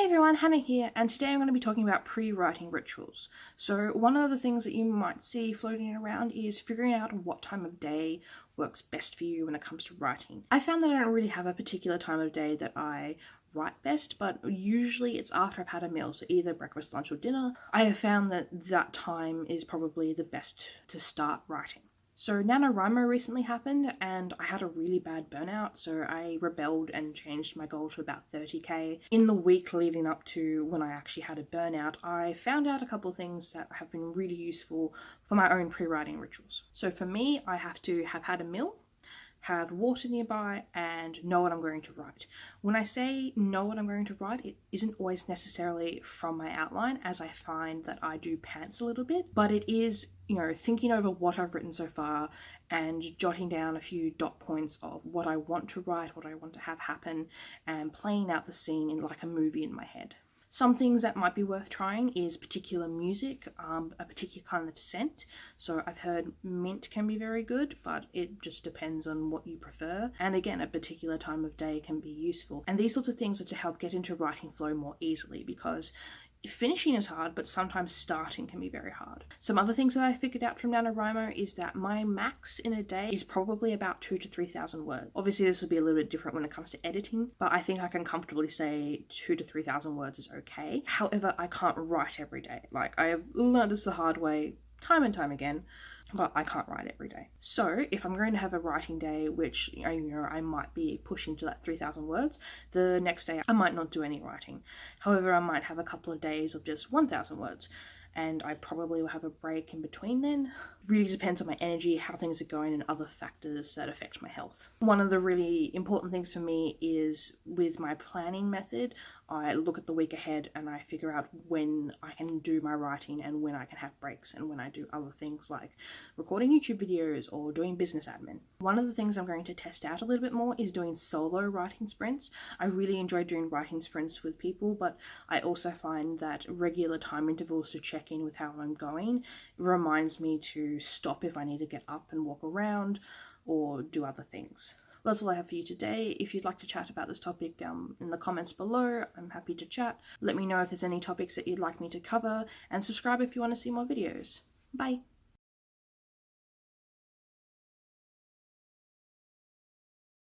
everyone, Hannah here, and today I'm going to be talking about pre-writing rituals. So one of the things that you might see floating around is figuring out what time of day works best for you when it comes to writing. I found that I don't really have a particular time of day that I write best, but usually it's after I've had a meal, so either breakfast, lunch or dinner. I have found that time is probably the best to start writing. So NaNoWriMo recently happened and I had a really bad burnout, so I rebelled and changed my goal to about 30k. In the week leading up to when I actually had a burnout, I found out a couple of things that have been really useful for my own pre-writing rituals. So for me, I have to have had a meal, have water nearby, and know what I'm going to write. When I say know what I'm going to write, it isn't always necessarily from my outline, as I find that I do pants a little bit, but it is, thinking over what I've written so far and jotting down a few dot points of what I want to write, what I want to have happen, and playing out the scene in like a movie in my head. Some things that might be worth trying is particular music, a particular kind of scent. So I've heard mint can be very good, but it just depends on what you prefer. And again, a particular time of day can be useful. And these sorts of things are to help get into writing flow more easily, because finishing is hard, but sometimes starting can be very hard. Some other things that I figured out from NaNoWriMo is that my max in a day is probably about 2,000 to 3,000 words. Obviously this will be a little bit different when it comes to editing, but I think I can comfortably say 2,000 to 3,000 words is okay. However, I can't write every day. Like, I have learned this the hard way time and time again, but I can't write every day. So if I'm going to have a writing day, which I might be pushing to that 3,000 words, the next day I might not do any writing. However, I might have a couple of days of just 1,000 words, and I probably will have a break in between then. Really depends on my energy, how things are going, and other factors that affect my health. One of the really important things for me is with my planning method, I look at the week ahead and I figure out when I can do my writing and when I can have breaks and when I do other things like recording YouTube videos or doing business admin. One of the things I'm going to test out a little bit more is doing solo writing sprints. I really enjoy doing writing sprints with people, but I also find that regular time intervals to check in with how I'm going reminds me to stop if I need to get up and walk around or do other things. Well, that's all I have for you today. If you'd like to chat about this topic down in the comments below, I'm happy to chat. Let me know if there's any topics that you'd like me to cover, and subscribe if you want to see more videos. Bye!